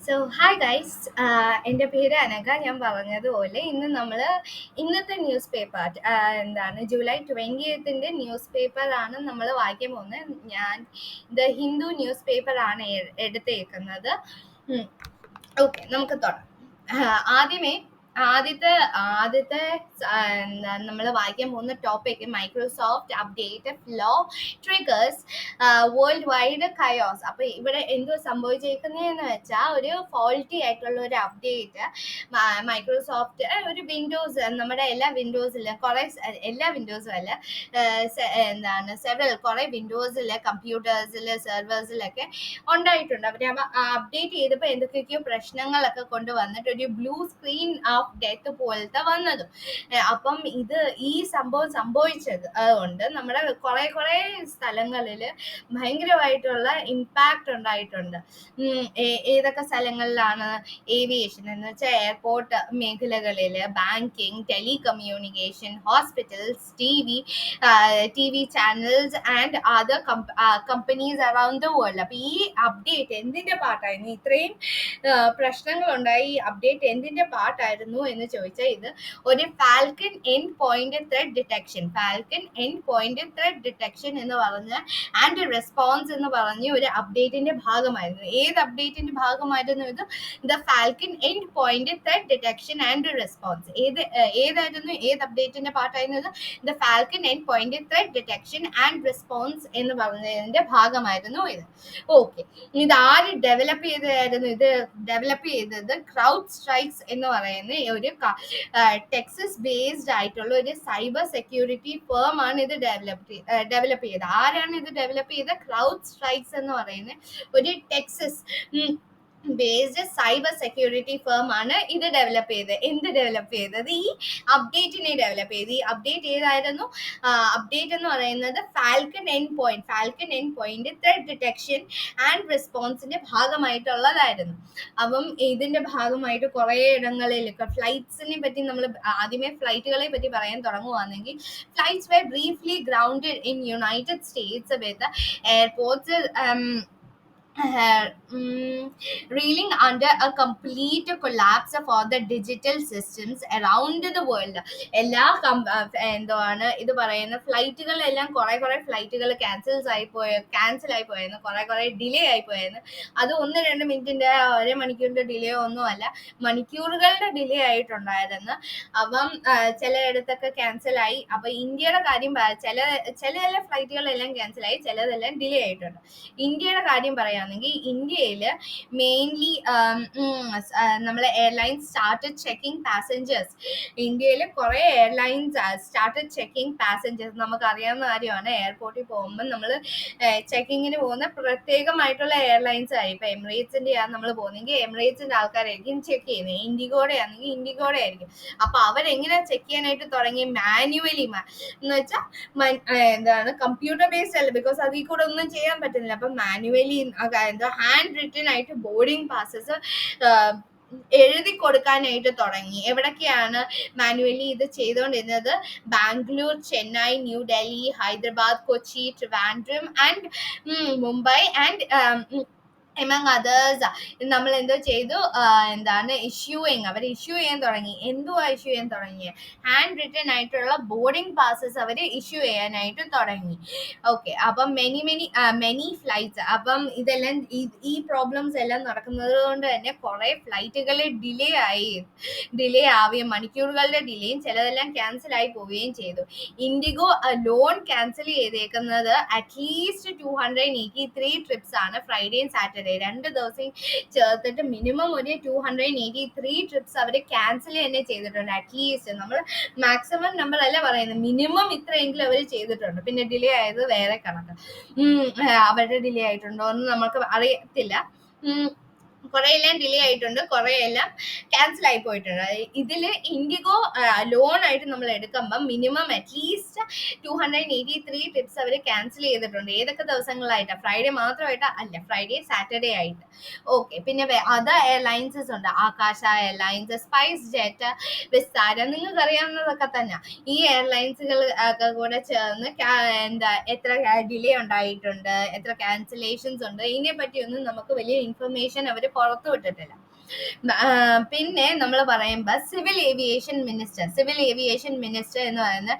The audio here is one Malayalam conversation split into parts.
ഹായ് ഗൈസ്, എൻ്റെ പേര് അനഘ. ഞാൻ പറഞ്ഞതുപോലെ ഇന്നത്തെ news paper July 20th news പേപ്പറാണ് നമ്മൾ വായിക്കാൻ പോകുന്നത്. ഞാൻ ഹിന്ദു ന്യൂസ് പേപ്പറാണ് എടുത്തേക്കുന്നത്. ഓക്കെ, നമുക്ക് തുടങ്ങാം. ആദ്യമേ ആദ്യത്തെ ആദ്യത്തെ നമ്മൾ വായിക്കാൻ പോകുന്ന ടോപ്പിക് മൈക്രോസോഫ്റ്റ് അപ്ഡേറ്റ് ലോ ട്രിഗേഴ്സ് വേൾഡ് വൈഡ് കയോസ്. അപ്പൊ ഇവിടെ എന്തോ സംഭവിച്ചേക്കുന്നതെന്ന് വെച്ചാൽ ഒരു ഫോൾട്ടി ആയിട്ടുള്ള ഒരു അപ്ഡേറ്റ് മൈക്രോസോഫ്റ്റ് ഒരു വിൻഡോസ്, നമ്മുടെ എല്ലാ വിൻഡോസിലും എല്ലാ വിൻഡോസും അല്ല, കുറെ വിൻഡോസിൽ കമ്പ്യൂട്ടേഴ്സിൽ സെർവേഴ്സിലൊക്കെ ഉണ്ടായിട്ടുണ്ട്. അവർ അപ്ഡേറ്റ് ചെയ്തപ്പോൾ എന്തൊക്കെയൊക്കെയോ പ്രശ്നങ്ങളൊക്കെ കൊണ്ടുവന്നിട്ട് ഒരു ബ്ലൂ സ്ക്രീൻ ഓഫ് ഡെത്ത് പോലത്തെ വന്നതും. അപ്പം ഈ സംഭവം സംഭവിച്ചത് കൊണ്ട് നമ്മുടെ കുറെ സ്ഥലങ്ങളിൽ ഭയങ്കരമായിട്ടുള്ള ഇമ്പാക്റ്റ് ഉണ്ടായിട്ടുണ്ട്. ഏതൊക്കെ സ്ഥലങ്ങളിലാണ്? ഏവിയേഷൻ എന്ന് വെച്ചാൽ എയർപോർട്ട് മേഖലകളിൽ, banking, telecommunication, hospitals, T V channels and other companies around the world. അപ്പൊ ഈ അപ്ഡേറ്റ് എന്തിന്റെ പാർട്ടായിരുന്നു? ഇത്രയും പ്രശ്നങ്ങൾ ഉണ്ടായി, ഈ അപ്ഡേറ്റ് എന്തിന്റെ പാർട്ടായിരുന്നു എന്ന് ചോദിച്ചാൽ ഇത് ഒരു falcon endpoint threat detection എന്ന് പറഞ്ഞ ആൻഡ് റെസ്പോൺസ് എന്ന് പറഞ്ഞ ഒരു അപ്ഡേറ്റിന്റെ ഭാഗമായിരുന്നു. ഏത് അപ്ഡേറ്റിന്റെ ഭാഗമായിരുന്നു ഇത്? The falcon endpoint threat detection and response. ഏതായിരുന്നു? ഏത് അപ്ഡേറ്റിന്റെ പാർട്ടായിരുന്നു ഇത്? The falcon endpoint threat detection and response എന്ന് പറഞ്ഞതിന്റെ ഭാഗമായിരുന്നു ഇത്. ഓക്കെ, ഇത് ആര് ഡെവലപ്പ് ചെയ്തതായിരുന്നു? ഇത് ഡെവലപ്പ് ചെയ്തത് ക്രൗഡ് സ്ട്രൈക്സ് എന്ന് പറയുന്ന ഒരു ടെക്സസ് ബേസ്ഡ് ആയിട്ടുള്ള ഒരു സൈബർ സെക്യൂരിറ്റി ഫേം ആണ് ഇത് ഡെവലപ്പ് ചെയ്തത്. ആരാണ് ഇത് ഡെവലപ്പ് ചെയ്തത്? ക്രൗഡ് സ്ട്രൈക്സ് എന്ന് പറയുന്ന ഒരു Texas based cyber security firm ആണ് ഇത് ഡെവലപ്പ് ചെയ്തത്. ഡെവലപ്പ് ചെയ്തത്? ഈ അപ്ഡേറ്റിനെ ഡെവലപ്പ് ചെയ്ത്. ഈ അപ്ഡേറ്റ് ഏതായിരുന്നു? അപ്ഡേറ്റ് എന്ന് പറയുന്നത് Falcon endpoint threat detection and റെസ്പോൺസിന്റെ ഭാഗമായിട്ടുള്ളതായിരുന്നു. അപ്പം ഇതിന്റെ ഭാഗമായിട്ട് കുറെ ഇടങ്ങളിൽ ഫ്ലൈറ്റ്സിനെ പറ്റി നമ്മൾ ആദ്യമേ ഫ്ലൈറ്റുകളെ പറ്റി പറയാൻ തുടങ്ങുവാണെങ്കിൽ, flights were briefly grounded in United States with airports reeling under a complete collapse for the digital systems around the world. എല്ലാ എന്താണ് ഇത് പറയുന്ന ഫ്ലൈറ്റുകളെല്ലാം കുറെ ഫ്ലൈറ്റുകൾ ക്യാൻസൽ ആയി പോയെന്ന്, കുറെ ഡിലേ ആയി പോയെന്ന്. അത് 1-2 മിനിറ്റിന്റെ, അരമണിക്കൂറിന്റെ ഡിലേ ഒന്നുമല്ല, മണിക്കൂറുകളുടെ ഡിലേ ആയിട്ടുണ്ടായിരുന്നു. അപ്പം ചിലയിടത്തൊക്കെ ക്യാൻസൽ ആയി. അപ്പൊ ഇന്ത്യയുടെ കാര്യം ചില ഫ്ലൈറ്റുകളെല്ലാം ക്യാൻസൽ ആയി, ചിലതെല്ലാം ഡിലേ ആയിട്ടുണ്ട്. ഇന്ത്യയുടെ കാര്യം പറയാം. ഇന്ത്യയിൽ മെയിൻലി നമ്മളെ എയർലൈൻസ് സ്റ്റാർട്ടഡ് ചെക്കിംഗ് പാസഞ്ചേഴ്സ്. ഇന്ത്യയിൽ കുറെ എയർലൈൻസ് സ്റ്റാർട്ടഡ് ചെക്കിംഗ് പാസഞ്ചേഴ്സ്. നമുക്കറിയാവുന്ന കാര്യമാണ്, എയർപോർട്ടിൽ പോകുമ്പോൾ നമ്മൾ ചെക്കിങ്ങിന് പോകുന്ന പ്രത്യേകമായിട്ടുള്ള എയർലൈൻസ് ആയി. ഇപ്പൊ എമിറേറ്റ്സിന്റെ ആണ് നമ്മൾ പോകുന്നെങ്കിൽ എമിറേറ്റ്സിന്റെ ആൾക്കാരായിരിക്കും ചെക്ക് ചെയ്യുന്നത്. ഇൻഡിഗോയുടെ ആണെങ്കിൽ ഇൻഡിഗോയുടെ ആയിരിക്കും. അപ്പൊ അവരെങ്ങനെ ചെക്ക് ചെയ്യാനായിട്ട് തുടങ്ങി? മാനുവലി എന്ന് വെച്ചാൽ കമ്പ്യൂട്ടർ ബേസ്ഡ് അല്ല, ബിക്കോസ് അതിൽ കൂടെ ഒന്നും ചെയ്യാൻ പറ്റുന്നില്ല. അപ്പൊ മാനുവലി ഹാൻഡ് റിട്ടൺ ആയിട്ട് ബോർഡിംഗ് പാസസ് എഴുതി കൊടുക്കാനായിട്ട് തുടങ്ങി. എവിടൊക്കെയാണ് മാനുവലി ഇത് ചെയ്തുകൊണ്ടിരുന്നത്? Bangalore, Chennai, new Delhi, Hyderabad, Kochi, Trivandrum and Mumbai and among others. നമ്മൾ എന്തോ ചെയ്തു? അവർ ഇഷ്യൂ ചെയ്യാൻ തുടങ്ങി. എന്തുവാ ഇഷ്യൂ ചെയ്യാൻ തുടങ്ങിയത്? ഹാൻഡ് റിട്ടൺ ആയിട്ടുള്ള ബോർഡിംഗ് പാസസ് അവർ ഇഷ്യൂ ചെയ്യാനായിട്ട് തുടങ്ങി. ഓക്കെ, അപ്പം മെനി ഫ്ലൈറ്റ്സ്. അപ്പം ഇതെല്ലാം ഈ പ്രോബ്ലംസ് എല്ലാം നടക്കുന്നത് കൊണ്ട് തന്നെ കുറെ ഫ്ലൈറ്റുകൾ ഡിലേ ആവുകയും മണിക്കൂറുകളുടെ ഡിലേയും ചിലതെല്ലാം ക്യാൻസൽ ആയി പോവുകയും ചെയ്തു. ഇൻഡിഗോ ലോൺ ക്യാൻസൽ ചെയ്തേക്കുന്നത് അറ്റ്ലീസ്റ്റ് 283 ട്രിപ്സ് ആണ്. ഫ്രൈഡേയും സാറ്റർഡേ 2 ദിവസം ചേർത്തിട്ട് മിനിമം ഒരു 283 ട്രിപ്സ് അവർ ക്യാൻസൽ തന്നെ ചെയ്തിട്ടുണ്ട്. അറ്റ്ലീസ്റ്റ് നമ്മൾ മാക്സിമം നമ്പർ അല്ല പറയുന്നത്, മിനിമം ഇത്രയെങ്കിലും അവർ ചെയ്തിട്ടുണ്ട്. പിന്നെ ഡിലേ ആയത് വേറെ കണക്ക്. അവരുടെ ഡിലേ ആയിട്ടുണ്ടോ എന്ന് നമുക്ക് അറിയത്തില്ല. കുറെയെല്ലാം ഡിലേ ആയിട്ടുണ്ട്, കുറെയെല്ലാം ക്യാൻസൽ ആയി പോയിട്ടുണ്ട്. ഇതില് ഇൻഡിഗോ ലോൺ ആയിട്ട് നമ്മൾ എടുക്കുമ്പോൾ മിനിമം അറ്റ്ലീസ്റ്റ് 283 ട്രിപ്സ് അവർ ക്യാൻസൽ ചെയ്തിട്ടുണ്ട്. ഏതൊക്കെ ദിവസങ്ങളായിട്ടാണ്? ഫ്രൈഡേ മാത്രമായിട്ട് അല്ല, ഫ്രൈഡേ സാറ്റർഡേ ആയിട്ട്. ഓക്കെ, പിന്നെ അതർ എയർലൈൻസസ് ഉണ്ട്. ആകാശ എയർലൈൻസ്, സ്പൈസ് ജെറ്റ്, വിസ്താര, നിങ്ങൾക്ക് അറിയാവുന്നതൊക്കെ തന്നെ. ഈ എയർലൈൻസുകൾ ഒക്കെ കൂടെ ചേർന്ന് എത്ര ഡിലേ ഉണ്ടായിട്ടുണ്ട്, എത്ര ക്യാൻസലേഷൻസ് ഉണ്ട്, ഇതിനെ പറ്റിയൊന്നും നമുക്ക് വലിയ ഇൻഫർമേഷൻ അവർ പുറത്തു വിട്ടിട്ടില്ല. പിന്നെ നമ്മൾ പറയുമ്പോൾ സിവിൽ ഏവിയേഷൻ മിനിസ്റ്റർ എന്ന് പറയുന്നത്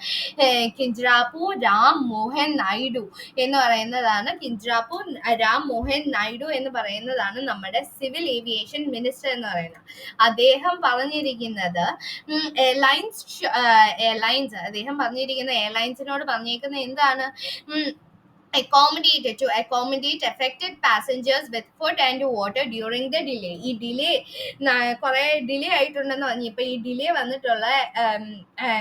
കിഞ്ചിറാപ്പു രാം മോഹൻ നായിഡു എന്ന് പറയുന്നതാണ്. കിഞ്ചിറാപ്പു രാം മോഹൻ നായിഡു എന്ന് പറയുന്നതാണ് നമ്മുടെ സിവിൽ ഏവിയേഷൻ മിനിസ്റ്റർ എന്ന് പറയുന്നത്. അദ്ദേഹം പറഞ്ഞിരിക്കുന്നത് എയർലൈൻസിനോട് പറഞ്ഞിരിക്കുന്നത് എന്താണ്? to accommodate affected passengers with food and water during the delay. ഈ ഡിലേ കുറെ ഡിലേ ആയിട്ടുണ്ടെന്ന് പറഞ്ഞു. ഇപ്പൊ ഈ ഡിലേ വന്നിട്ടുള്ള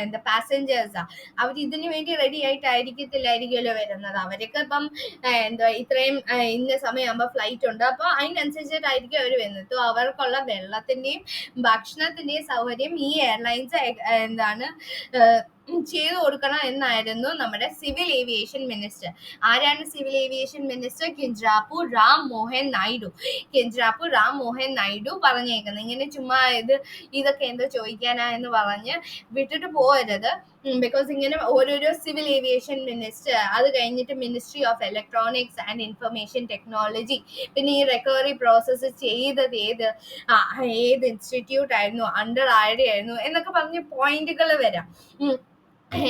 എന്താ പാസഞ്ചേഴ്സാ, അവർ ഇതിനു വേണ്ടി റെഡി ആയിട്ടായിരിക്കത്തില്ലായിരിക്കുമല്ലോ വരുന്നത്. അവരൊക്കെ ഇപ്പം എന്താ ഇത്രയും ഇന്ന സമയമാകുമ്പോൾ ഫ്ലൈറ്റ് ഉണ്ട്, അപ്പോൾ അതിനനുസരിച്ചിട്ടായിരിക്കും അവർ വരുന്നത്. അപ്പോൾ അവർക്കുള്ള വെള്ളത്തിന്റെയും ഭക്ഷണത്തിന്റെയും സൗകര്യം ഈ എയർലൈൻസ് എന്താണ് ചെയ്തു കൊടുക്കണം എന്നായിരുന്നു നമ്മുടെ സിവിൽ ഏവിയേഷൻ മിനിസ്റ്റർ. ആരാണ് civil aviation minister? Kinjarapu Ram Mohan Naidu പറഞ്ഞേക്കുന്നത്. ഇങ്ങനെ ചുമ്മാ ഇതൊക്കെ എന്തോ ചോദിക്കാനാ എന്ന് പറഞ്ഞ് വിട്ടിട്ട് പോകരുത്. ബിക്കോസ് ഇങ്ങനെ ഓരോരോ സിവിൽ ഏവിയേഷൻ മിനിസ്റ്റർ, അത് കഴിഞ്ഞിട്ട് ministry of electronics and information technology, പിന്നെ ഈ റിക്കവറി പ്രോസസ്സ് ചെയ്തത് ഏത് ഇൻസ്റ്റിറ്റ്യൂട്ട് ആയിരുന്നു, അണ്ടർ ആരുടെയായിരുന്നു എന്നൊക്കെ പറഞ്ഞ് പോയിന്റുകൾ വരാം.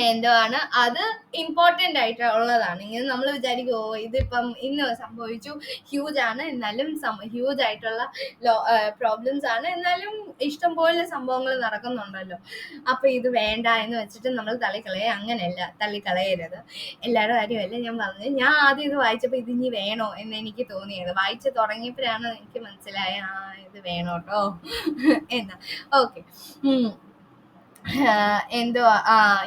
എന്താണ് അത് ഇമ്പോർട്ടൻ്റ് ആയിട്ടുള്ളതാണ്. ഇങ്ങനെ നമ്മൾ വിചാരിക്കുമോ ഇതിപ്പം ഇന്ന് സംഭവിച്ചു, ഹ്യൂജ് ആണ്, എന്നാലും ഹ്യൂജ് ആയിട്ടുള്ള പ്രോബ്ലംസ് ആണ്, എന്നാലും ഇഷ്ടംപോലെ സംഭവങ്ങൾ നടക്കുന്നുണ്ടല്ലോ, അപ്പൊ ഇത് വേണ്ട എന്ന് വെച്ചിട്ട് നമ്മൾ അങ്ങനെയല്ല, തള്ളിക്കളയരുത്. എല്ലാവരുടെ കാര്യമല്ല ഞാൻ പറഞ്ഞത്. ഞാൻ ആദ്യം ഇത് വായിച്ചപ്പോൾ ഇത് ഇനി വേണോ എന്ന് എനിക്ക് തോന്നിയത്. വായിച്ചു തുടങ്ങിയപ്പോഴാണ് എനിക്ക് മനസ്സിലായ ഇത് വേണോ കേട്ടോ എന്നാ. ഓക്കെ, എന്തുവാ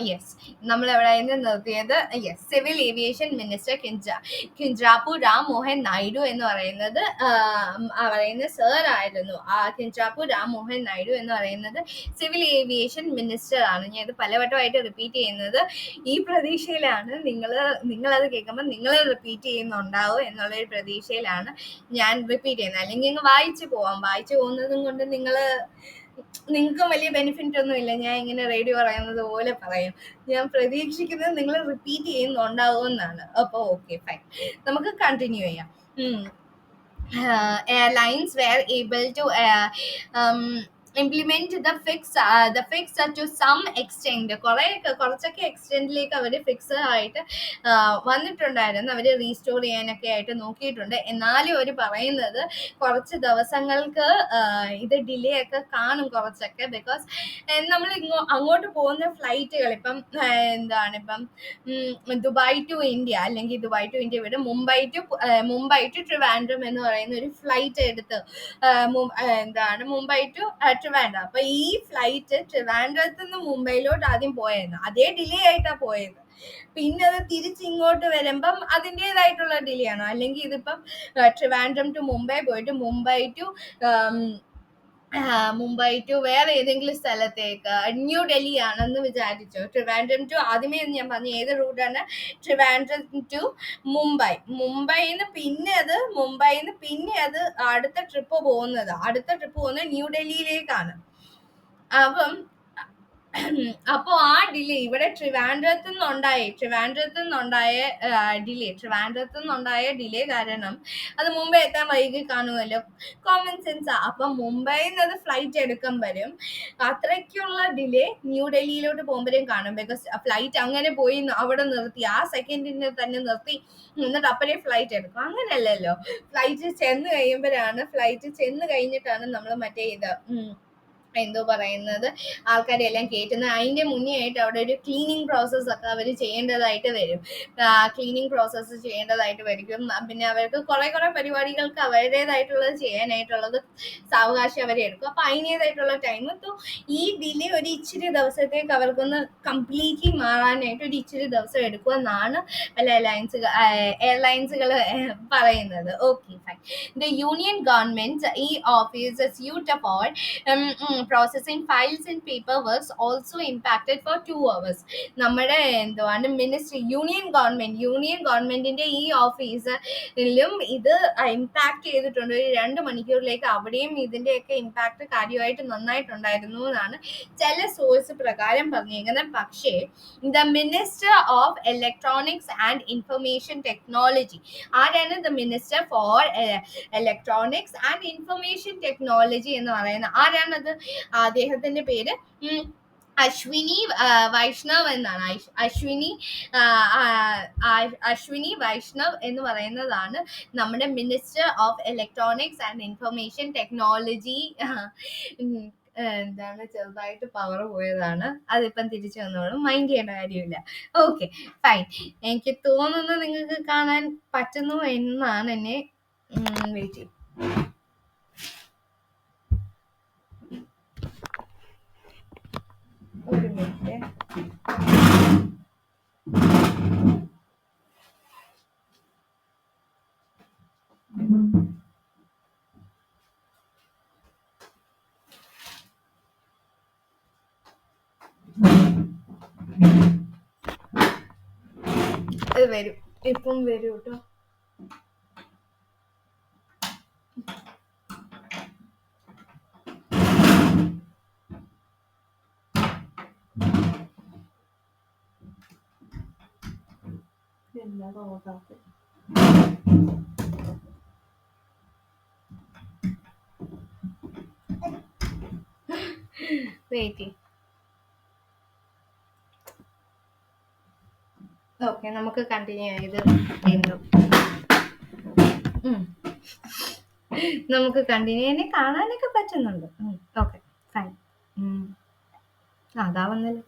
യെസ്, നമ്മൾ എവിടെയായിരുന്നു നിർത്തിയത്? Yes, civil aviation minister Kinjarapu Ram Mohan Naidu എന്ന് പറയുന്നത് സർ ആയിരുന്നു. കിഞ്ചിറാപ്പു രാം മോഹൻ നായിഡു എന്ന് പറയുന്നത് സിവിൽ ഏവിയേഷൻ മിനിസ്റ്റർ ആണ്. ഞാൻ ഇത് പലവട്ടമായിട്ട് റിപ്പീറ്റ് ചെയ്യുന്നത് ഈ പ്രതീക്ഷയിലാണ്. നിങ്ങളത് കേൾക്കുമ്പോൾ നിങ്ങൾ റിപ്പീറ്റ് ചെയ്യുന്നുണ്ടാവും എന്നുള്ളൊരു പ്രതീക്ഷയിലാണ് ഞാൻ റിപ്പീറ്റ് ചെയ്യുന്നത്. അല്ലെങ്കിൽ ഇങ്ങ് വായിച്ചു പോകുന്നതും കൊണ്ട് നിങ്ങൾക്കും വലിയ ബെനിഫിറ്റ് ഒന്നും ഇല്ല. ഞാൻ ഇങ്ങനെ റേഡിയോ പറയുന്നത് പോലെ പറയും. ഞാൻ പ്രതീക്ഷിക്കുന്നത് നിങ്ങൾ റിപ്പീറ്റ് ചെയ്യുന്നുണ്ടാവുമെന്നാണ്. അപ്പോൾ ഓക്കെ, ഫൈൻ, നമുക്ക് കണ്ടിന്യൂ ചെയ്യാം. Airlines were able to implement the fix to some extent. കുറച്ചൊക്കെ എക്സ്റ്റെൻഡിലേക്ക് അവർ ഫിക്സ് ആയിട്ട് വന്നിട്ടുണ്ടായിരുന്നു. അവർ റീസ്റ്റോർ ചെയ്യാനൊക്കെ ആയിട്ട് നോക്കിയിട്ടുണ്ട്. എന്നാലും അവർ പറയുന്നത് കുറച്ച് ദിവസങ്ങൾക്ക് ഇത് ഡിലേ ഒക്കെ കാണും കുറച്ചൊക്കെ. ബിക്കോസ് നമ്മൾ അങ്ങോട്ട് പോകുന്ന ഫ്ലൈറ്റുകൾ ഇപ്പം ദുബായ് ടു ഇന്ത്യ, അല്ലെങ്കിൽ ദുബായ് ടു ഇന്ത്യ വിട്ട് മുംബൈ ടു ട്രിവാൻഡ്രം എന്ന് പറയുന്ന ഒരു ഫ്ലൈറ്റ് എടുത്ത് മുംബൈ ടു ട്രിവാൻഡ്രം. അപ്പൊ ഈ ഫ്ലൈറ്റ് ട്രിവാൻഡ്രത്ത് നിന്ന് മുംബൈയിലോട്ട് ആദ്യം പോയായിരുന്നു. അതേ ഡിലേ ആയിട്ടാ പോയത്. പിന്നെ അത് തിരിച്ചിങ്ങോട്ട് വരുമ്പം അതിൻ്റെതായിട്ടുള്ള ഡിലേ ആണോ? അല്ലെങ്കിൽ ഇതിപ്പം ട്രിവാൻഡ്രം ടു മുംബൈ പോയിട്ട് മുംബൈ ടു വേറെ ഏതെങ്കിലും സ്ഥലത്തേക്ക്, ന്യൂ ഡൽഹി ആണെന്ന് വിചാരിച്ചോ. ട്രിവാൻഡ്രം ടു, ആദ്യമേ ഞാൻ പറഞ്ഞു ഏത് റൂട്ടാണ്, ട്രിവാൻഡ്രം ടു മുംബൈന്ന് പിന്നെ അത് അടുത്ത ട്രിപ്പ് പോകുന്നത് ന്യൂ ഡൽഹിയിലേക്കാണ്. അപ്പോ ആ ഡിലേ ഇവിടെ ട്രിവാൻഡ്രത്ത് നിന്നുണ്ടായ ഡിലേ കാരണം അത് മുംബൈ എത്താൻ വൈകി കാണുമല്ലോ, കോമൺ സെൻസാ. അപ്പൊ മുംബൈയിൽ നിന്ന് അത് ഫ്ലൈറ്റ് എടുക്കാൻ വരും. അത്രയ്ക്കുള്ള ഡിലേ ന്യൂ ഡൽഹിയിലോട്ട് പോകുമ്പോഴേക്കും കാണും. ബിക്കോസ് ഫ്ലൈറ്റ് അങ്ങനെ പോയി അവിടെ നിർത്തി, ആ സെക്കൻഡിന് തന്നെ നിർത്തി, എന്നിട്ട് അപ്പഴേ ഫ്ലൈറ്റ് എടുക്കും. അങ്ങനെയല്ലല്ലോ, ഫ്ലൈറ്റ് ചെന്ന് കഴിഞ്ഞിട്ടാണ് നമ്മൾ മറ്റേ എന്തോ പറയുന്നത് ആൾക്കാരെ എല്ലാം കയറ്റുന്നത്. അതിന്റെ മുന്നേ ആയിട്ട് അവിടെ ഒരു ക്ലീനിങ് പ്രോസസ് ഒക്കെ അവർ ചെയ്യേണ്ടതായിട്ട് വരും. പിന്നെ അവർക്ക് കുറെ പരിപാടികൾക്ക് അവരുടേതായിട്ടുള്ളത് ചെയ്യാനായിട്ടുള്ളത് സാവകാശം അവരെടുക്കും. അപ്പൊ അതിൻ്റെതായിട്ടുള്ള ടൈം. ഈ ഡിലേ ഒരു ഇച്ചിരി ദിവസത്തേക്ക് അവർക്കൊന്ന് കംപ്ലീറ്റ്ലി മാറാനായിട്ട് ഒരു ഇച്ചിരി ദിവസം എടുക്കുമെന്നാണ് പല എയർലൈൻസുകൾ പറയുന്നത്. Okay, fine. The union government e offices used for processing files and paperworks also impacted for 2 hours. നമ്മുടെ എന്തുവാണ് മിനിസ്ട്രി യൂണിയൻ ഗവൺമെന്റിന്റെ ഈ ഓഫീസിലും ഇത് ഇമ്പാക്ട് ചെയ്തിട്ടുണ്ട്. ഒരു 2 മണിക്കൂറിലേക്ക് അവിടെയും ഇതിന്റെയൊക്കെ ഇമ്പാക്ട് കാര്യമായിട്ട് നന്നായിട്ടുണ്ടായിരുന്നു എന്നാണ് ചില സോഴ്സ് പ്രകാരം പറഞ്ഞിരിക്കുന്നത്. പക്ഷേ the minister of electronics and information technology, ആരാണ് the minister for electronics and information technology എന്ന് പറയുന്നത്? ആരാണത്? അദ്ദേഹത്തിന്റെ പേര് അശ്വിനി വൈഷ്ണവ് എന്നാണ്. അശ്വിനി വൈഷ്ണവ് എന്ന് പറയുന്നതാണ് നമ്മുടെ minister of electronics and information technology. എന്താണ്, ചെറുതായിട്ട് പവർ പോയതാണ്, അതിപ്പം തിരിച്ചു വന്നോളും, മൈൻഡ് ചെയ്യേണ്ട കാര്യമില്ല. Okay, fine. എനിക്ക് തോന്നുന്നു നിങ്ങൾക്ക് കാണാൻ പറ്റുന്നു എന്നാണ്. എന്നെ വെയിറ്റ് ചെയ്യും. ഒരു മിനിറ്റ്. ഇത് വരും, ഇപ്പം വരും കേട്ടോ. വെയിറ്റ്. ഓക്കെ, നമുക്ക് കണ്ടിന്യൂ ചെയ്ത് നമുക്ക് കണ്ടിന്യൂ തന്നെ കാണാനൊക്കെ പറ്റുന്നുണ്ട്. Okay, fine. അതാ വന്നല്ലോ.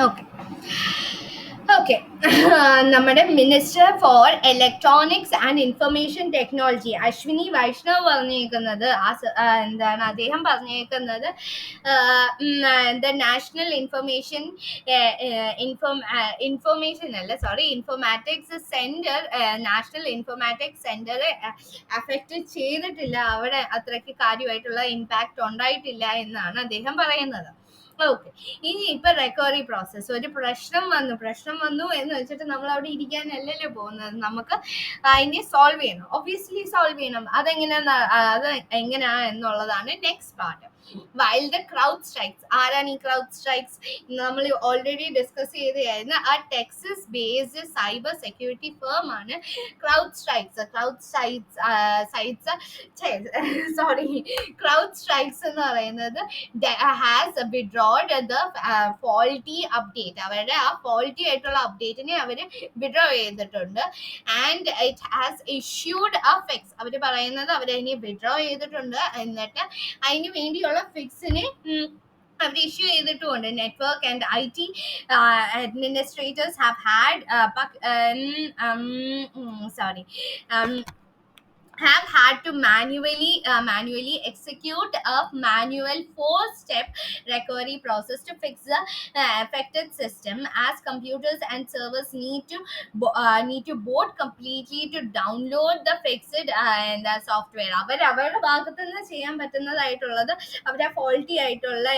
ഓക്കെ ഓക്കെ നമ്മുടെ minister for electronics and information technology Ashwini Vaishnaw പറഞ്ഞേക്കുന്നത് എന്താണ് അദ്ദേഹം പറഞ്ഞേക്കുന്നത്, the national informatics centre, national informatics centre affect ചെയ്തിട്ടില്ല, അവിടെ അത്രയ്ക്ക് കാര്യമായിട്ടുള്ള ഇമ്പാക്ട് ഉണ്ടായിട്ടില്ല എന്നാണ് അദ്ദേഹം പറയുന്നത്. ഓക്കെ, ഇനി ഇപ്പൊ റിക്കവറി പ്രോസസ്. ഒരു പ്രശ്നം വന്നു എന്ന് വെച്ചിട്ട് നമ്മൾ അവിടെ ഇരിക്കാനല്ലല്ലോ പോകുന്നത്, നമുക്ക് അതിനെ സോൾവ് ചെയ്യണം. ഒബ്വിയസ്ലി സോൾവ് ചെയ്യണം. അത് എങ്ങനെയാ എന്നുള്ളതാണ് next part. While the CrowdStrike's. ആരാണ് ഈ ക്രൗഡ് സ്ട്രൈക്സ്? നമ്മൾ ഓൾറെഡി ഡിസ്കസ് ചെയ്തതായിരുന്നു. ആ Texas based cyber security firm ആണ് ക്രൗഡ് സ്ട്രൈക്സ്. ക്രൗഡ് സ്ട്രൈക്സ് എന്ന് പറയുന്നത് has withdrawn the faulty update. അവരുടെ ആ ഫോൾട്ടി ആയിട്ടുള്ള അപ്ഡേറ്റിനെ അവർ വിഡ്രോ ചെയ്തിട്ടുണ്ട്. And it has issued a fix. അവർ പറയുന്നത് അവരതിനെ വിഡ്രോ ചെയ്തിട്ടുണ്ട്, എന്നിട്ട് അതിന് വേണ്ടിയുള്ള ഫിക്സിനെ അവർ ഇഷ്യൂ ചെയ്തിട്ടുമുണ്ട്. Network and IT administrators have had have had to manually execute a manual 4-step recovery process to fix the affected system, as computers and servers need to boot completely to download the fixed software. അവരുടെ ഭാഗത്ത് നിന്ന് ചെയ്യാൻ പറ്റുന്നതായിട്ടുള്ളത് അവരുടെ ഫോൾട്ടി ആയിട്ടുള്ള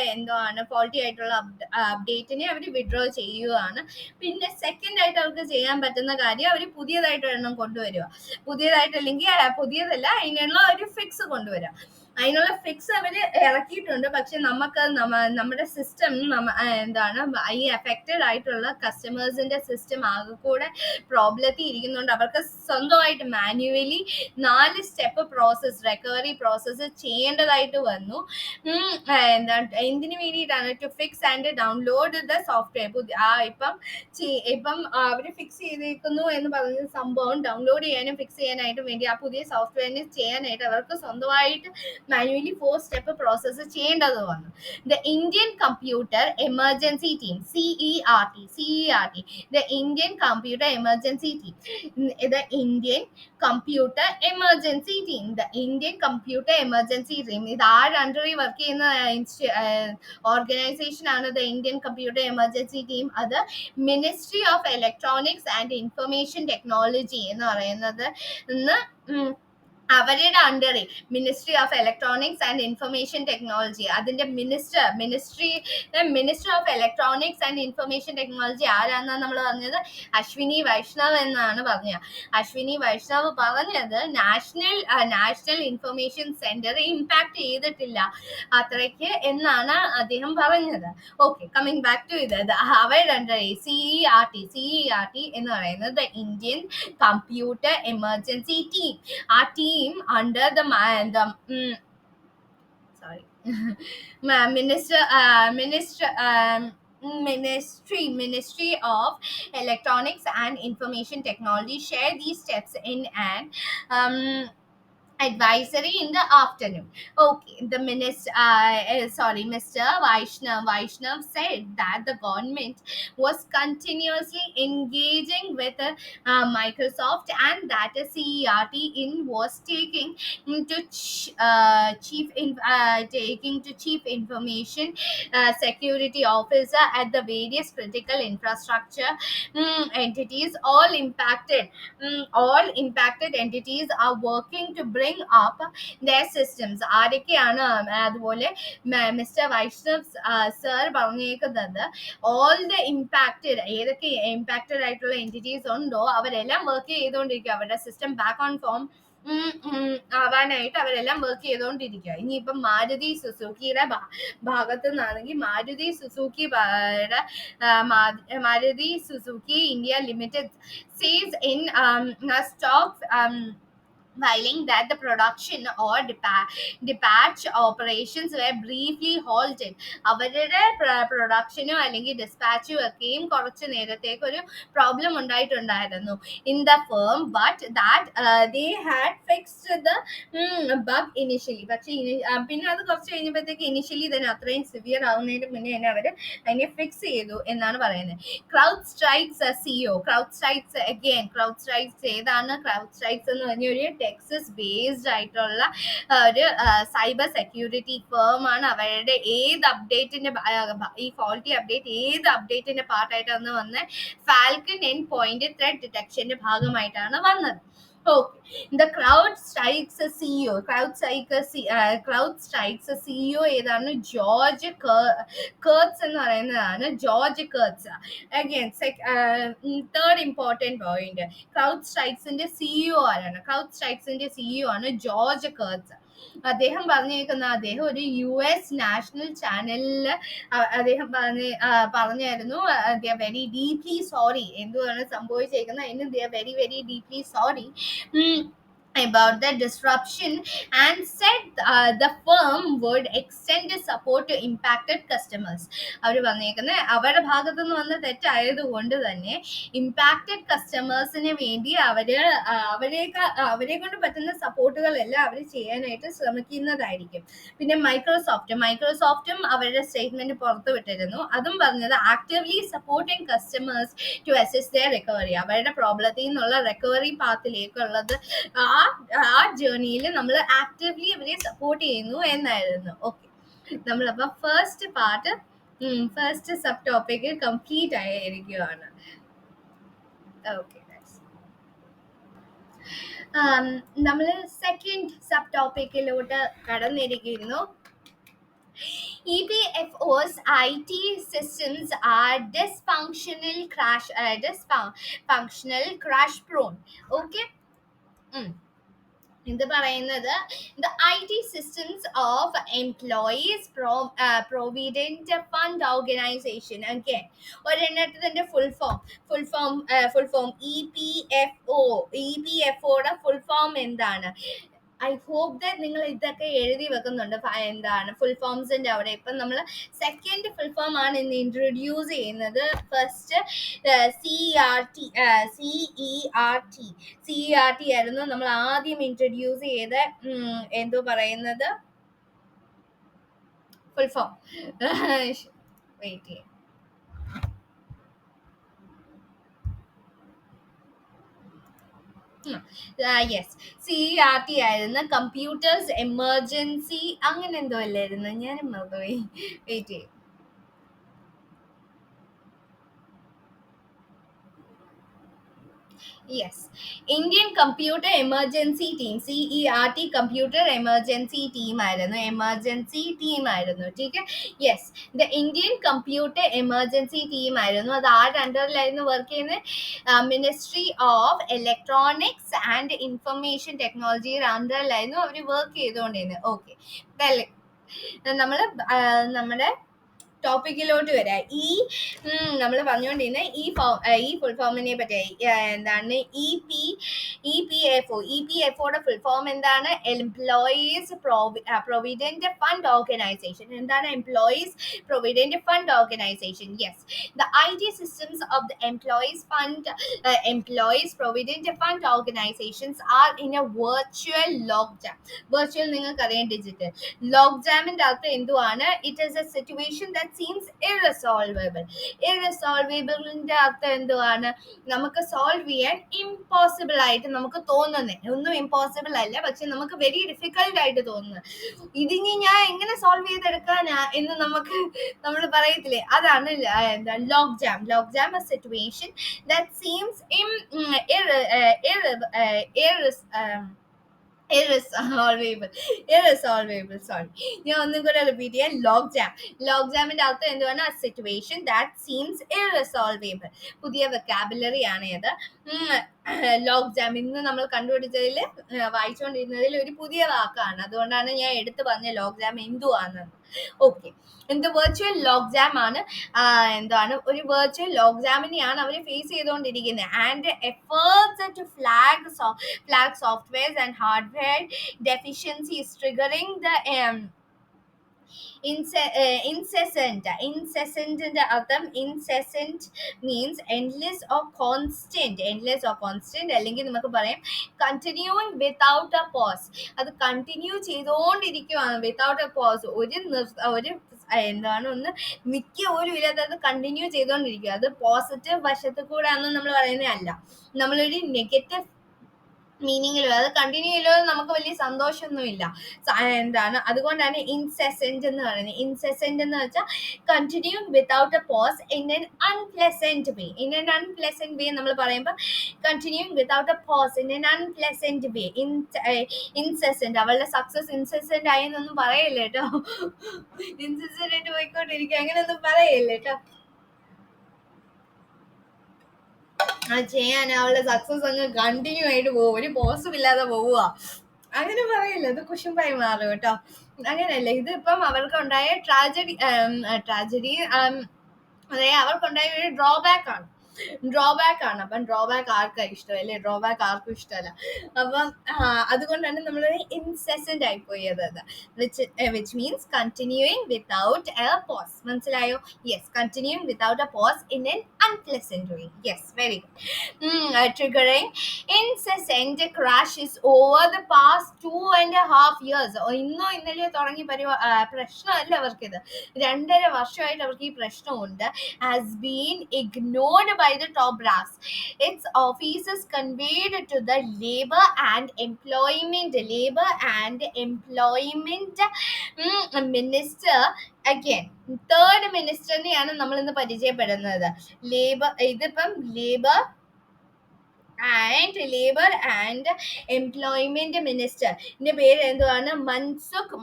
അപ്ഡേറ്റിനെ അവർ വിഡ്രോ ചെയ്യുകയാണ്. പിന്നെ സെക്കൻഡ് ആയിട്ട് അവർക്ക് ചെയ്യാൻ പറ്റുന്ന കാര്യം, അവർ പുതിയതായിട്ട് ഒരെണ്ണം കൊണ്ടുവരിക. പുതിയതായിട്ടല്ലെങ്കിൽ പുതിയതല്ല, അതിനുള്ള ഒരു ഫിക്സ് കൊണ്ടുവരാം. അതിനുള്ള ഫിക്സ് അവർ ഇറക്കിയിട്ടുണ്ട്. പക്ഷെ നമുക്ക് നമ്മുടെ സിസ്റ്റം എന്താണ്, ഈ അഫക്റ്റഡ് ആയിട്ടുള്ള കസ്റ്റമേഴ്സിന്റെ സിസ്റ്റം ആകെ കൂടെ പ്രോബ്ലത്തിൽ ഇരിക്കുന്നുണ്ട്. അവർക്ക് സ്വന്തമായിട്ട് manually 4 step process, recovery process ചെയ്യേണ്ടതായിട്ട് വന്നു. എന്തിനു വേണ്ടിയിട്ടാണ്? To fix and download the software. ഇപ്പം അവർ ഫിക്സ് ചെയ്തേക്കുന്നു എന്ന് പറഞ്ഞ സംഭവം ഡൗൺലോഡ് ചെയ്യാനും ഫിക്സ് ചെയ്യാനായിട്ടും വേണ്ടി ആ പുതിയ സോഫ്റ്റ്വെയറിന് ചെയ്യാനായിട്ട് അവർക്ക് സ്വന്തമായിട്ട് മാനുവലി 4 സ്റ്റെപ്പ് പ്രോസസ്സ് ചെയ്യേണ്ടത് വന്നു. The Indian computer emergency team, CERT, the Indian computer emergency team, the Indian computer emergency team, the Indian computer emergency team. ഇത് ആരുടെ അണ്ടറിൽ വർക്ക് ചെയ്യുന്ന ഓർഗനൈസേഷൻ ആണ് the Indian computer emergency team? അത് ministry of electronics and information technology എന്ന് പറയുന്നത് അവരുടെ അണ്ടറിൽ ministry of electronics and information technology, അതിന്റെ minister of electronics and information technology ആരാന്നാണ് നമ്മൾ പറഞ്ഞത്? അശ്വിനി വൈഷ്ണവ് എന്നാണ് പറഞ്ഞത്. അശ്വിനി വൈഷ്ണവ് പറഞ്ഞത് നാഷണൽ ഇൻഫർമേഷൻ സെന്റർ ഇമ്പാക്ട് ചെയ്തിട്ടില്ല അത്രയ്ക്ക് എന്നാണ് അദ്ദേഹം പറഞ്ഞത്. ഓക്കെ, കമ്മിങ് ബാക്ക് ടു ഇത്, അവരുടെ അണ്ടറിൽ CERT എന്ന് പറയുന്നത് ഇന്ത്യൻ കമ്പ്യൂട്ടർ എമർജൻസി ടീം. ആ team under the Ministry of Electronics and Information Technology share these steps in an advisory in the afternoon. Okay, the Mr. Vaishnav said that the government was continuously engaging with Microsoft, and that CERT was taking to chief information security officer at the various critical infrastructure entities. All impacted entities are working to bring up their systems. ആരൊക്കെയാണ് അതുപോലെ മിസ്റ്റർ വൈഷ്ണവ് സർ പറഞ്ഞേക്കുന്നത്? ഓൾ ദ ഇമ്പാക്റ്റഡ്, ഏതൊക്കെ ഇമ്പാക്റ്റഡ് ആയിട്ടുള്ള എൻറ്റിറ്റീസ് ഉണ്ടോ അവരെല്ലാം വർക്ക് ചെയ്തുകൊണ്ടിരിക്കുക. അവരുടെ സിസ്റ്റം ബാക്ക് ഓൺ ഫോം ആവാനായിട്ട് അവരെല്ലാം വർക്ക് ചെയ്തുകൊണ്ടിരിക്കുക. ഇനിയിപ്പം മാരുതി സുസുക്കിയുടെ ഭാഗത്തു നിന്നാണെങ്കിൽ Maruti Suzuki India limited says in stock filing that the production or dispatch operations were briefly halted. അവരുടെ പ്രൊഡക്ഷനോ അല്ലെങ്കിൽ ഡിസ്പാച്ചോ ഒക്കെയും കുറച്ച് നേരത്തേക്ക് ഒരു problem ഉണ്ടായിട്ടുണ്ടായിരുന്നു in the firm, but that they had fixed the bug initially. പക്ഷെ പിന്നെ അത് കുറച്ച് കഴിഞ്ഞപ്പോഴത്തേക്ക് ഇനിഷ്യലി തന്നെ അത്രയും സിവിയർ ആവുന്നതിന് മുന്നേ തന്നെ അവർ അതിനെ ഫിക്സ് ചെയ്തു എന്നാണ് പറയുന്നത്. Crowd strikes CEO, crowd strikes ഏതാണ്? ക്രൗഡ് സ്ട്രൈക്സ് എന്ന് പറഞ്ഞ ഒരു ടെക്സസ് ബേസ്ഡ് ആയിട്ടുള്ള ഒരു സൈബർ സെക്യൂരിറ്റി ഫേം ആണ്. അവരുടെ ഏത് അപ്ഡേറ്റിന്റെ ഈ ഫോൾട്ടി അപ്ഡേറ്റ് ഏത് അപ്ഡേറ്റിന്റെ പാർട്ടായിട്ടാണ് വന്നത്? ഫാൽക്കൺ എൻഡ് പോയിന്റ് ത്രെഡ് ഡിറ്റക്ഷന്റെ ഭാഗമായിട്ടാണ് വന്നത്. Okay, the CrowdStrike's CEO ഏതാണ്? ജോർജ് കേർട്സ് എന്ന് പറയുന്നതാണ്. George Kurtz. Again third important point, CrowdStrike's CEO ആരാണ്? CrowdStrike's CEO ആണ് ജോർജ് കേർട്സ്. അദ്ദേഹം അദ്ദേഹം ഒരു US നാഷണൽ ചാനലിൽ അദ്ദേഹം പറഞ്ഞായിരുന്നു they are very deeply sorry, എന്തുവാണ് സംഭവിച്ചേക്കുന്നത് അതിന് they are very very deeply sorry about the disruption, and said the firm would extend support to impacted customers. അവർ പറഞ്ഞേക്കുന്നത് അവരുടെ ഭാഗത്തു നിന്ന് വന്ന തെറ്റായതുകൊണ്ട് തന്നെ ഇമ്പാക്റ്റഡ് കസ്റ്റമേഴ്സിന് വേണ്ടി അവരെ കൊണ്ട് പറ്റുന്ന സപ്പോർട്ടുകളെല്ലാം അവർ ചെയ്യാനായിട്ട് ശ്രമിക്കുന്നതായിരിക്കും. പിന്നെ മൈക്രോസോഫ്റ്റും അവരുടെ സ്റ്റേറ്റ്മെന്റ് പുറത്തു വിട്ടിരുന്നു. അതും പറഞ്ഞത് actively supporting customers to assist their recovery. അവരുടെ പ്രോബ്ലത്തിൽ നിന്നുള്ള റിക്കവറി പാത്തിലേക്കുള്ളത് ആ ജേർണിയിൽ നമ്മൾ ആക്റ്റീവ്ലി അവരെ സപ്പോർട്ട് ചെയ്യുന്നു എന്നായിരുന്നു. ഓക്കെ, നമ്മളപ്പോൾ ഫസ്റ്റ് സബ് ടോപ്പിക് കംപ്ലീറ്റ് ആയിരിക്കുകയാണ്. ഓക്കെ, നമ്മൾ സെക്കൻഡ് സബ് ടോപ്പിക്കിലോട്ട് കടന്നിരിക്കുന്നു. EPFO's IT systems are dysfunctional crash prone. Okay. ഇത് പറയുന്നത് the IT systems of employees provident fund organization. Okay, ഒരെണ്ണത്തിന്റെ ഫുൾ ഫോം EPFOയുടെ ഫുൾ ഫോം എന്താണ്? ഐ ഹോപ്പ് ദാറ്റ് നിങ്ങൾ ഇതൊക്കെ എഴുതി വെക്കുന്നുണ്ട്. എന്താണ് ഫുൾ ഫോംസിന്റെ അവിടെ. ഇപ്പം നമ്മൾ സെക്കൻഡ് ഫുൾ ഫോം ആണ് ഇന്ന് ഇൻട്രൊഡ്യൂസ് ചെയ്യുന്നത്. ഫസ്റ്റ് CERT ആയിരുന്നു നമ്മൾ ആദ്യം ഇൻട്രൊഡ്യൂസ് ചെയ്ത എന്തോ പറയുന്നത് ഫുൾ ഫോം. വെയിറ്റ് ചെയ്യാം. യെസ്, CERT ആയിരുന്നു. കമ്പ്യൂട്ടേഴ്സ് എമർജൻസി അങ്ങനെ എന്തോ അല്ലായിരുന്നു, ഞാനും മറന്നുപോയി. വെയിറ്റ് ചെയ്യും. Yes, Indian computer emergency team, CERT computer emergency team ആയിരുന്നു, എമർജൻസി ടീം ആയിരുന്നു. ടീക്ക്. Yes, the Indian computer emergency team ആയിരുന്നു. അത് ആരുടെ അണ്ടറിലായിരുന്നു വർക്ക് ചെയ്യുന്നത്? Ministry of electronics and information ടെക്നോളജിയുടെ അണ്ടറിലായിരുന്നു അവർ വർക്ക് ചെയ്തുകൊണ്ടിരുന്നത്. ഓക്കെ, നമ്മൾ നമ്മുടെ ടോപ്പിക്കിലോട്ട് വരാം. നമ്മൾ പറഞ്ഞുകൊണ്ടിരുന്ന ഈ ഫുൾ ഫോമിനെ പറ്റി എന്താണ്? EPFO ഫുൾ ഫോം എന്താണ്? Employees provident fund organisation. എന്താണ് employees provident fund organisation? Yes, the IT systems of the employees provident fund organizations are in a virtual lockdown. Virtual നിങ്ങൾക്കറിയാം, ഡിജിറ്റൽ. ലോക്ക്ജാമിന്റെ അർത്ഥം എന്തുവാണ്? It is a situation that seems irresolvable. ഇറസോൾവബിളിന്റെ അർത്ഥം എന്തുവാണ്? നമുക്ക് സോൾവ് ചെയ്യാൻ ഇമ്പോസിബിൾ ആയിട്ട് നമുക്ക് തോന്നുന്നത്. ഒന്നും ഇമ്പോസിബിൾ അല്ല, പക്ഷെ നമുക്ക് വെരി ഡിഫിക്കൽട്ട് ആയിട്ട് തോന്നുന്നു. ഇതിനി ഞാൻ എങ്ങനെ സോൾവ് ചെയ്തെടുക്കാനാ എന്ന് നമ്മൾ പറയത്തില്ലേ, അതാണ് logjam. Logjam a situation that seems irresolvable. Sorry, ഞാൻ ഒന്നും കൂടെ റിപ്പീറ്റ് ചെയ്യാം. ലോക്ക്ജാമിന്റെ അർത്ഥം എന്തുവാണ്? ആ സിറ്റുവേഷൻ ദാറ്റ് സീംസ് irresolvable. പുതിയ വെക്കാബുലറി ആണ് ഇത്. ലോക്ക്ജാം ഇന്ന് നമ്മൾ കണ്ടുപിടിച്ചതിൽ, വായിച്ചുകൊണ്ടിരുന്നതിൽ ഒരു പുതിയ വാക്കാണ്. അതുകൊണ്ടാണ് ഞാൻ എടുത്തു പറഞ്ഞ ലോക്ക്ജാം എന്തുവാണെന്ന്. ഓക്കെ, എന്ത് വെർച്വൽ ലോക്ക്ജാം ആണ്. എന്താണ് ഒരു വെർച്വൽ ലോക്ക്ജാമിനെയാണ് അവർ ഫേസ് ചെയ്തുകൊണ്ടിരിക്കുന്നത്. And efforts to flag softwares and hardware deficiencies triggering the incessant അർത്ഥം incessant means endless or constant അല്ലെങ്കിൽ നമുക്ക് പറയാം continuing without a pause. അത് കണ്ടിന്യൂ ചെയ്തുകൊണ്ടിരിക്കുകയാണ് വിത്തൗട്ട് എ പോസ്. ഒരു എന്താണ് ഒന്ന് മിക്ക പോലും ഇല്ലാതെ അത് കണ്ടിന്യൂ ചെയ്തുകൊണ്ടിരിക്കുക. അത് പോസിറ്റീവ് വശത്ത് കൂടെ ആണെന്ന് നമ്മൾ പറയുന്നതല്ല, നമ്മളൊരു നെഗറ്റീവ് മീനിങ്ങിലും അത് കണ്ടിന്യൂ ചെയ്യലോ നമുക്ക് വലിയ സന്തോഷമൊന്നുമില്ല. എന്താണ് അതുകൊണ്ടാണ് ഇൻസെസെന്റ് എന്ന് പറയുന്നത്. ഇൻസെസെന്റ് എന്ന് വെച്ചാൽ continue without a pause in an unpleasant way. നമ്മൾ പറയുമ്പോൾ continue without a pause in an unpleasant way. Incessant, അവളുടെ സക്സസ് ഇൻസെസെന്റ് ആയെന്നൊന്നും പറയല്ലേ കേട്ടോ. ഇൻസെസെന്റ് ആയിട്ട് പോയിക്കൊണ്ടിരിക്കുക അങ്ങനെയൊന്നും പറയല്ലേ കേട്ടോ. ചെയ്യാൻ അവളുടെ സക്സസ് അങ്ങ് കണ്ടിന്യൂ ആയിട്ട് പോകും, ഒരു പോസിബിൾ ഇല്ലാതെ പോവുക, അങ്ങനെ പറയില്ല. അത് കുശുമ്പായി മാറും കേട്ടോ. അങ്ങനെയല്ല, ഇതിപ്പം അവർക്കുണ്ടായ ട്രാജഡി അതായത് അവർക്കുണ്ടായ ഒരു ഡ്രോബാക്ക് ആണ്. അപ്പം ഡ്രോബാക്ക് ആർക്കാണ് ഇഷ്ടം അല്ലേ? ഡ്രോബാക്ക് ആർക്കും ഇഷ്ടമല്ല. അപ്പം അതുകൊണ്ടാണ് നമ്മൾ ഇൻസെസെന്റ് ആയി പോയത്. Which means continuing without a pause. മനസ്സിലായോ? Yes, continuing without a pause in an unpleasant way. Yes, very good. Triggering incessant crashes over the past 2.5 years. ഇന്നോ ഇന്നലെയോ തുടങ്ങി പ്രശ്നമല്ല അവർക്കിത്. 2.5 വർഷമായിട്ട് അവർക്ക് ഈ പ്രശ്നമുണ്ട്. Has been ignored by the top brass. Its officers conveyed to the labor and employment minister. Again, third മിനിസ്റ്ററിനെയാണ് നമ്മൾ ഇന്ന് പരിചയപ്പെടുന്നത്. ഇതിപ്പം ലേബർ ആൻഡ് എംപ്ലോയ്മെന്റ് മിനിസ്റ്റർ. ഇതിന്റെ പേര് എന്തുവാണ്? മൻസുഖ്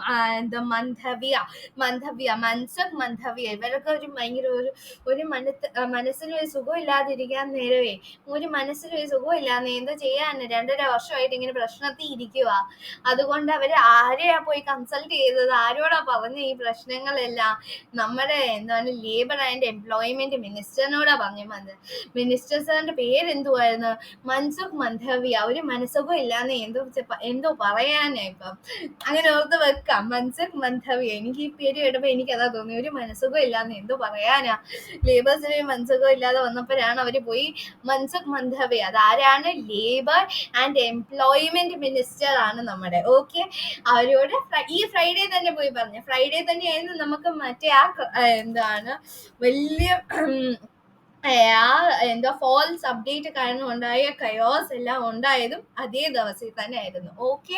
മന്ധവിയ. ഇവരൊക്കെ ഒരു ഭയങ്കര ഒരു മനസ്സിന് ഒരു സുഖം ഇല്ലാതിരിക്കാൻ നേരവേ, ഒരു മനസ്സിന് ഒരു സുഖം ഇല്ലാന്ന് എന്തോ ചെയ്യാൻ 2.5 വർഷമായിട്ട് ഇങ്ങനെ പ്രശ്നത്തിൽ ഇരിക്കുക. അതുകൊണ്ട് അവര് ആരെയാ പോയി കൺസൾട്ട് ചെയ്തത്? ആരോടാ പറഞ്ഞ ഈ പ്രശ്നങ്ങളെല്ലാം? നമ്മുടെ എന്താണ് ലേബർ ആൻഡ് എംപ്ലോയ്മെന്റ് മിനിസ്റ്ററിനോടാ പറഞ്ഞു. മിനിസ്റ്റർ സാറിന്റെ പേരെന്തുവായിരുന്നു? മൻസുഖ് മന്ധവിയ ഒരു മനസ്സുഖം ഇല്ലാന്ന് എന്തോ പറയാനാ ഇപ്പം. അങ്ങനെ ഓർത്ത് വെക്കാം. മൻസുഖ് മന്ധവിയ. എനിക്ക് ഈ പേര് കേട്ടപ്പോ എനിക്ക് അതാ തോന്നി, ഒരു മനസ്സുഖം ഇല്ലാന്ന് എന്തോ പറയാനാ. ലേബേഴ്സിന് മനസ്സുഖം ഇല്ലാതെ വന്നപ്പോഴാണ് അവര് പോയി മൻസുഖ് മന്ധവിയ. അതാരാണ്? ലേബർ ആൻഡ് എംപ്ലോയ്മെന്റ് മിനിസ്റ്റർ ആണ് നമ്മുടെ. ഓക്കെ, അവരോട് ഈ ഫ്രൈഡേ തന്നെ പോയി പറഞ്ഞു. ഫ്രൈഡേ തന്നെയായിരുന്നു നമുക്ക് മറ്റേ എന്താണ് വലിയ എന്താ ഫോൾസ് അപ്ഡേറ്റ് കാരണം ഉണ്ടായ കയോസ് എല്ലാം ഉണ്ടായതും അതേ ദിവസത്തിൽ തന്നെ ആയിരുന്നു. Okay,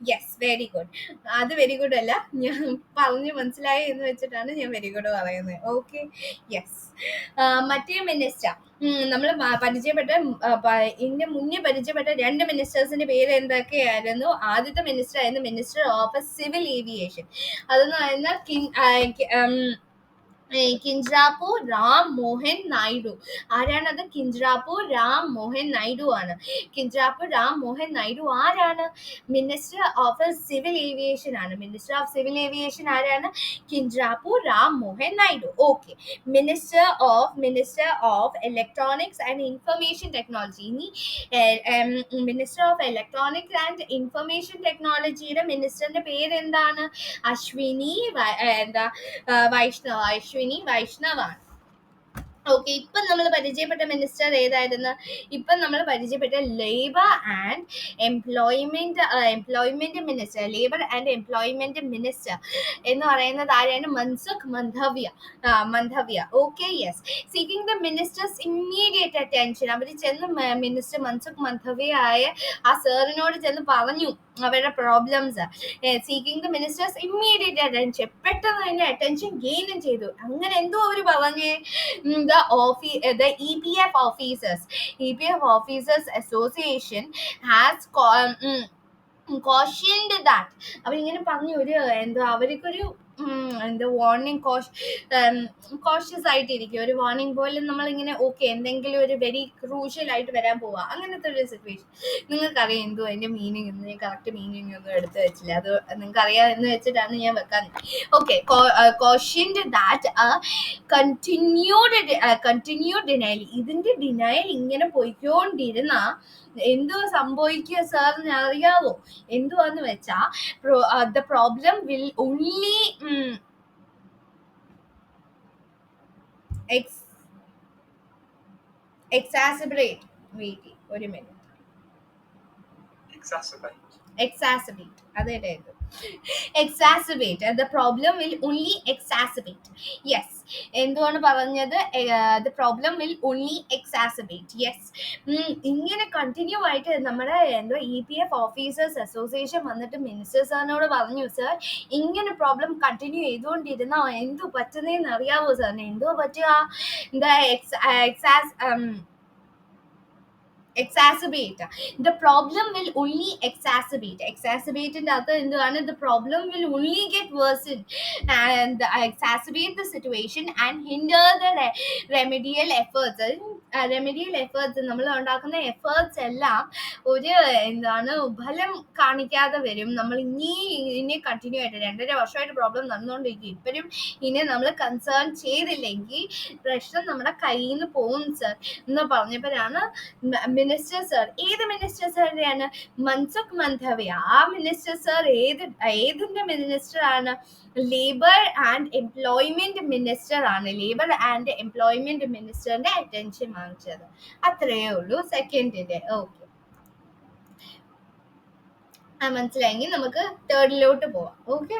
yes, very good. അത് വെരി ഗുഡ് അല്ല, ഞാൻ പറഞ്ഞു മനസ്സിലായി എന്ന് വെച്ചിട്ടാണ് ഞാൻ വെരി ഗുഡ് പറയുന്നത്. Okay, yes. മറ്റേ മിനിസ്റ്റർ നമ്മൾ പരിചയപ്പെട്ട ഇതിന്റെ മുന്നേ പരിചയപ്പെട്ട 2 മിനിസ്റ്റേഴ്സിന്റെ പേര് എന്തൊക്കെയായിരുന്നു? ആദ്യത്തെ മിനിസ്റ്റർ ആയിരുന്നു മിനിസ്റ്റർ ഓഫ് സിവിൽ ഏവിയേഷൻ. അതെന്ന് പറയുന്ന കിഞ്ചാപ്പു റാം മോഹൻ നായിഡു. ആരാണത്? കിഞ്ചാപ്പു റാം മോഹൻ നായിഡു ആണ്. കിഞ്ചാപ്പു റാം മോഹൻ നായിഡു ആരാണ്? മിനിസ്റ്റർ ഓഫ് സിവിൽ ഏവിയേഷൻ ആണ്. മിനിസ്റ്റർ ഓഫ് സിവിൽ ഏവിയേഷൻ ആരാണ്? Kinjarapu Ram Mohan Naidu. Okay, minister of electronics and information technology. ഇനി minister of electronics and information ടെക്നോളജിയുടെ മിനിസ്റ്ററിന്റെ പേര് എന്താണ്? അശ്വിനി വൈഷ്ണവാണ്. ഓക്കെ, ഇപ്പം നമ്മൾ പരിചയപ്പെട്ട മിനിസ്റ്റർ ഏതായിരുന്നു? ഇപ്പം നമ്മൾ പരിചയപ്പെട്ട labour and employment minister. Labour and employment minister എന്ന് പറയുന്നത് ആരാണ്? Mansukh Mandaviya. Okay, yes. Seeking the minister's immediate attention. അവർ ചെന്ന് മിനിസ്റ്റർ മൻസുഖ് മന്ധവിയ ആയ ആ സാറിനോട് ചെന്ന് പറഞ്ഞു അവരുടെ problems. Seeking the minister's immediate attention. പെട്ടെന്ന് തന്നെ അറ്റൻഷൻ ഗെയിനും ചെയ്തു. അങ്ങനെ എന്തോ അവർ പറഞ്ഞേ? the EPF officers association has cautioned that. അവരിങ്ങനെ പറഞ്ഞു, ഒരു എന്താ അവർക്കൊരു എന്താ വാർണിംഗ് കോഷ്യസ് ആയിട്ടിരിക്കും. ഒരു വാർണിംഗ് പോലെ നമ്മളിങ്ങനെ ഓക്കെ എന്തെങ്കിലും ഒരു വെരി ക്രൂഷ്യൽ ആയിട്ട് വരാൻ പോവാ, അങ്ങനത്തെ ഒരു സിറ്റുവേഷൻ. നിങ്ങൾക്കറിയാം എന്തോ അതിന്റെ മീനിങ് എന്ന്. ഞാൻ കറക്റ്റ് മീനിങ് ഒന്നും എടുത്തു വെച്ചില്ല, അത് നിങ്ങൾക്ക് അറിയാം എന്ന് വെച്ചിട്ടാണ് ഞാൻ വെക്കാൻ. Okay, cautioned that continued denial. ഇതിന്റെ ഡിനയൽ ഇങ്ങനെ പോയിക്കൊണ്ടിരുന്ന എന്തോ സംഭവിക്കുക സാറിന് അറിയാവോ? എന്തുവാന്ന് വെച്ചാ the problem will only exacerbate. Wait ഒരു മിനിറ്റ്. exacerbate അതായത് exacerbate. The problem will only exacerbate. Yes, എന്തുവാണ് പറഞ്ഞത്? The problem will only exacerbate. Yes, ഇങ്ങനെ കണ്ടിന്യൂ ആയിട്ട് നമ്മുടെ എന്തോ EPF ഓഫീസേഴ്സ് അസോസിയേഷൻ വന്നിട്ട് മിനിസ്റ്റർ സാറിനോട് പറഞ്ഞു, സർ ഇങ്ങനെ പ്രോബ്ലം കണ്ടിന്യൂ ചെയ്തുകൊണ്ടിരുന്ന എന്തോ പറ്റുന്നതെന്ന് അറിയാവോ സാറിന്? എന്തോ പറ്റുക? exacerbate. The problem will only exacerbate. Exacerbateന്റെ അർത്ഥം എന്താണ്? The problem will only get worsened and exacerbate the situation and hinder the remedial efforts. നമ്മൾ ഉണ്ടാക്കുന്ന എഫേർട്സ് എല്ലാം ഒരു എന്താണ് ഫലം കാണിക്കാതെ വരും. നമ്മൾ ഇനി കണ്ടിന്യൂ ആയിട്ട് 2.5 വർഷമായിട്ട് പ്രോബ്ലം നടന്നുകൊണ്ടിരിക്കും. ഇപ്പോഴും ഇനി നമ്മൾ കൺസേൺ ചെയ്തില്ലെങ്കിൽ പ്രശ്നം നമ്മുടെ കയ്യിൽ നിന്ന് പോകും സർ എന്ന് പറഞ്ഞപ്പോഴാണ് മിനിസ്റ്റർ സർ. ഏത് മിനിസ്റ്റർ സാറിനെയാണ്? മൻസുഖ് മന്ധവിയ. ആ മിനിസ്റ്റർ സർ ഏതിന്റെ മിനിസ്റ്റർ ആണ്? ലേബർ ആൻഡ് എംപ്ലോയ്മെന്റ് മിനിസ്റ്റർ ആണ്. ലേബർ ആൻഡ് എംപ്ലോയ്മെന്റ് മിനിസ്റ്ററിന്റെ അറ്റൻഷൻ വാങ്ങിച്ചത്. അത്രയേ ഉള്ളൂ സെക്കൻഡിന്റെ. ഓക്കെ, മനസ്സിലായെങ്കിൽ നമുക്ക് തേർഡിലോട്ട് പോവാം. ഓക്കെ.